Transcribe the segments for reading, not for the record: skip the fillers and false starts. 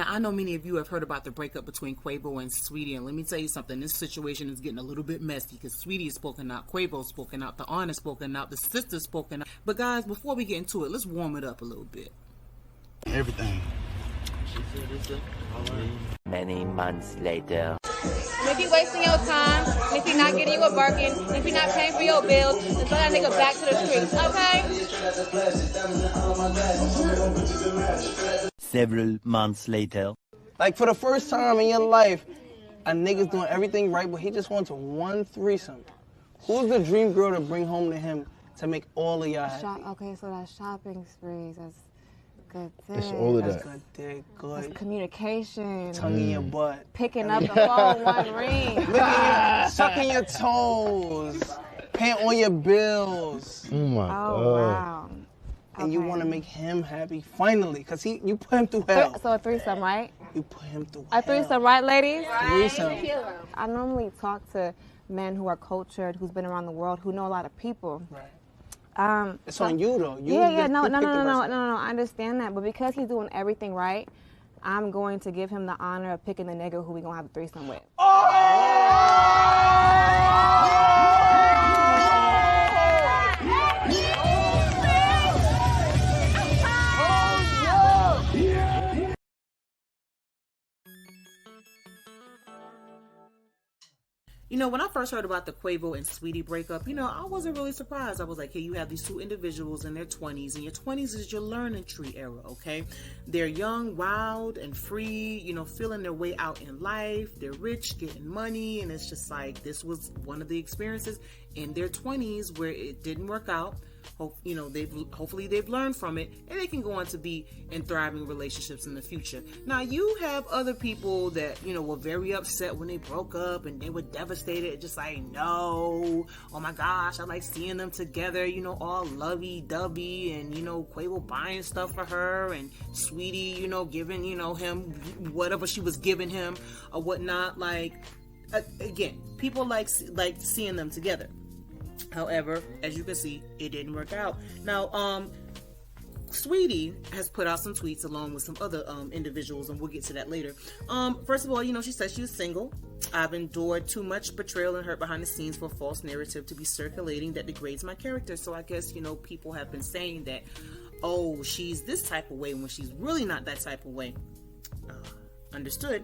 Now, I know many of you have heard about the breakup between Quavo and Saweetie, and let me tell you something. This situation is getting a little bit messy because Saweetie is spoken out, Quavo spoken out, the aunt is spoken out, the sister spoken out. But guys, before we get into it, let's warm it up a little bit. Everything. Many months later. And if you wasting your time, and if you're not getting you a Birkin, and if you're not paying for your bills, then throw that nigga back to the streets, okay? Several months later. Like, for the first time in your life, a nigga's doing everything right, but he just wants one threesome. Who's the dream girl to bring home to him to make all of y'all happy? Okay, so that's shopping sprees. That's good dick. It's all of That's that. good dick, good. That's communication. Tongue in your butt. Picking up the phone, one ring. Sucking your toes. Paying all your bills. Oh my Oh, God. wow. And you Okay. want to make him happy, finally, because you put him through hell. So a threesome, right? You put him through A threesome, right, ladies? Threesome. I normally talk to men who are cultured, who's been around the world, who know a lot of people. Right. It's So- on you, though. You No, picked the person. I understand that. But because he's doing everything right, I'm going to give him the honor of picking the nigga who we gonna have a threesome with. You know, when I first heard about the Quavo and Saweetie breakup, you know, I wasn't really surprised. I was like, hey, you have these two individuals in their 20s, and your 20s is your learning tree era, okay? They're young, wild, and free, you know, feeling their way out in life. They're rich, getting money, and it's just like, this was one of the experiences in their 20s where it didn't work out. You know, hopefully they've learned from it, and they can go on to be in thriving relationships in the future. Now, you have other people that, you know, were very upset when they broke up, and they were devastated, just like, no, oh my gosh, I like seeing them together, you know, all lovey-dovey, and, you know, Quavo buying stuff for her, and Saweetie, you know, giving, you know, him whatever she was giving him or whatnot. Like, again, people like seeing them together. However, as you can see, it didn't work out. Now, Saweetie has put out some tweets along with some other individuals, and we'll get to that later. First of all, you know, she says she was single. I've endured too much betrayal and hurt behind the scenes for a false narrative to be circulating that degrades my character. So I guess, you know, people have been saying that, oh, she's this type of way when she's really not that type of way. Understood.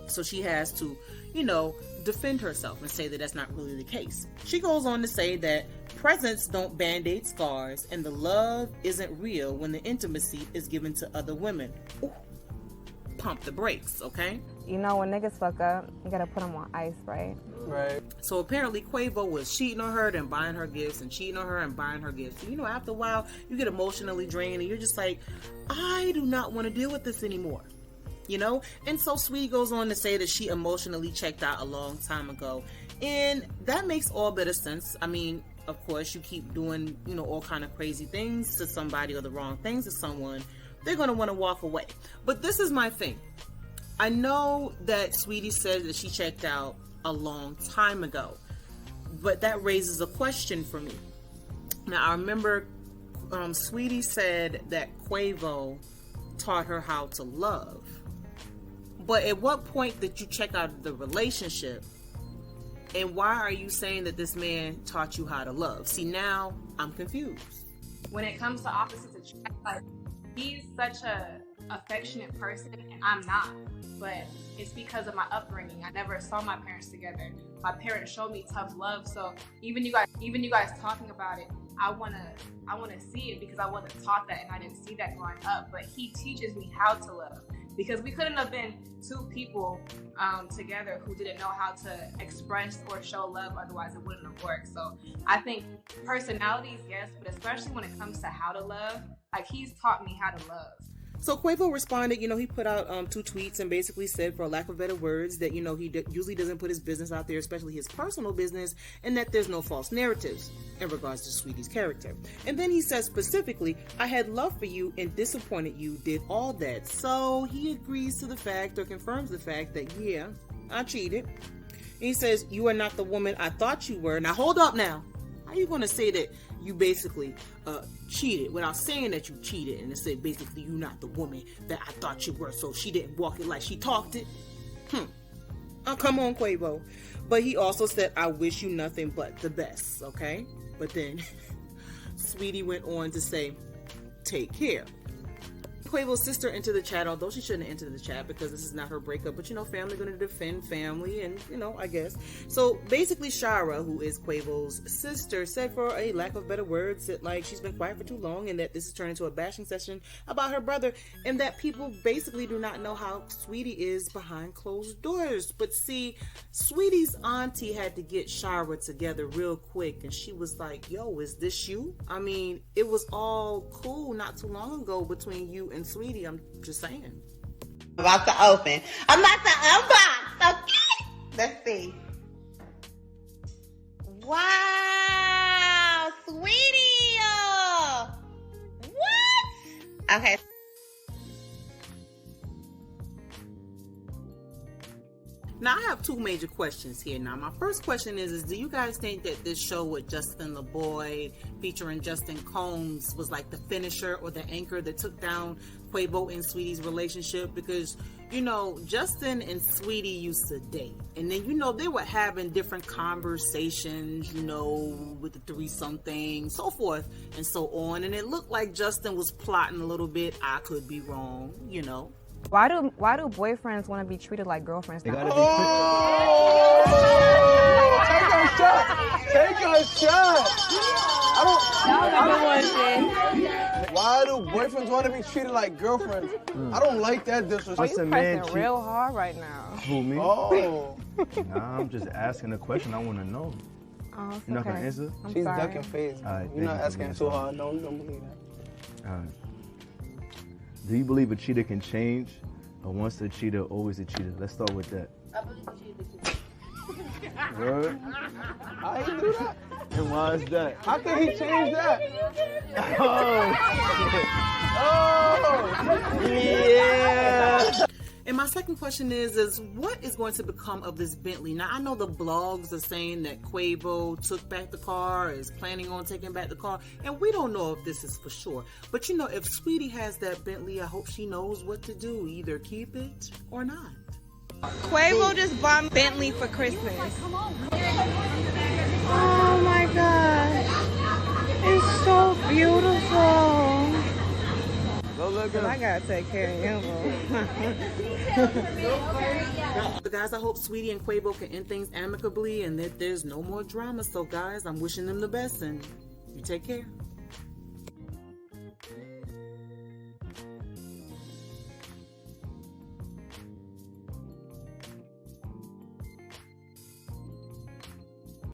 So she has to, you know, defend herself and say that that's not really the case. She goes on to say that presents don't band-aid scars, and the love isn't real when the intimacy is given to other women. Ooh, pump the brakes, okay? You know, when niggas fuck up, you gotta put them on ice, right? Right. So apparently Quavo was cheating on her and buying her gifts, and cheating on her and buying her gifts. You know, after a while, you get emotionally drained, and you're just like, I do not want to deal with this anymore. You know? And so Saweetie goes on to say that she emotionally checked out a long time ago. And that makes all better sense. I mean, of course, you keep doing, you know, all kind of crazy things to somebody or the wrong things to someone, they're going to want to walk away. But this is my thing. I know that Saweetie said that she checked out a long time ago, but that raises a question for me. Now, I remember Saweetie said that Quavo taught her how to love. But at what point did you check out the relationship? And why are you saying that this man taught you how to love? See, now I'm confused. When it comes to opposites attract, like, he's such a affectionate person and I'm not. But it's because of my upbringing. I never saw my parents together. My parents showed me tough love. So even you guys talking about it, I wanna see it because I wasn't taught that and I didn't see that growing up. But he teaches me how to love. Because we couldn't have been two people together who didn't know how to express or show love, otherwise it wouldn't have worked. So I think personalities, yes, but especially when it comes to how to love, like he's taught me how to love. So Quavo responded, you know, he put out 2 tweets and basically said, for lack of better words, that, you know, he usually doesn't put his business out there, especially his personal business, and that there's no false narratives in regards to Saweetie's character. And then he says specifically, I had love for you and disappointed you, did all that. So he agrees to the fact, or confirms the fact, that, yeah, I cheated. And he says, you are not the woman I thought you were. Now, hold up now. How you gonna say that you basically cheated without saying that you cheated, and it said basically you not the woman that I thought you were, so she didn't walk it like she talked it? Oh, come on, Quavo. But he also said, I wish you nothing but the best, okay? But then Saweetie went on to say, take care. Quavo's sister entered the chat, although she shouldn't have entered the chat because this is not her breakup, but family going to defend family, and I guess. So basically Shara, who is Quavo's sister, said, for a lack of better words, that like she's been quiet for too long and that this has turned into a bashing session about her brother, and that people basically do not know how Saweetie is behind closed doors. But see, Saweetie's auntie had to get Shara together real quick, and she was like, yo, is this you? I mean, it was all cool not too long ago between you and Saweetie. I'm just saying. I'm about to open. I'm about to unbox. Okay. Let's see. Wow, Saweetie. What? Okay. Now, I have two major questions here. Now, my first question is do you guys think that this show with Justin LeBoy featuring Justin Combs was like the finisher or the anchor that took down Quavo and Saweetie's relationship? Because, Justin and Saweetie used to date. And then, they were having different conversations, with the threesome thing, so forth and so on. And it looked like Justin was plotting a little bit. I could be wrong, Why do boyfriends want to be treated like girlfriends now? Take a shot. Why do boyfriends want to be treated like girlfriends? I don't like that disrespect. You pressing real hard right now. Who, me? Oh. Nah, I'm just asking a question. I want to know. Oh, it's You're not okay. gonna answer? She's sorry. ducking face. Alright, You're not thank you asking for too being hard. Don't believe that. All right. Do you believe a cheater can change, or once a cheater, always a cheater? Let's start with that. I believe a cheater can. Word? How you do that? And why is that? How can he change that? Oh, yeah. And my second question is what is going to become of this Bentley? Now, I know the blogs are saying that Quavo took back the car, is planning on taking back the car, and we don't know if this is for sure. But if Saweetie has that Bentley, I hope she knows what to do, either keep it or not. Quavo just bought Bentley for Christmas. Oh my gosh. It's so beautiful. I gotta take care of him. But guys, I hope Saweetie and Quavo can end things amicably and that there's no more drama. So guys, I'm wishing them the best and you take care.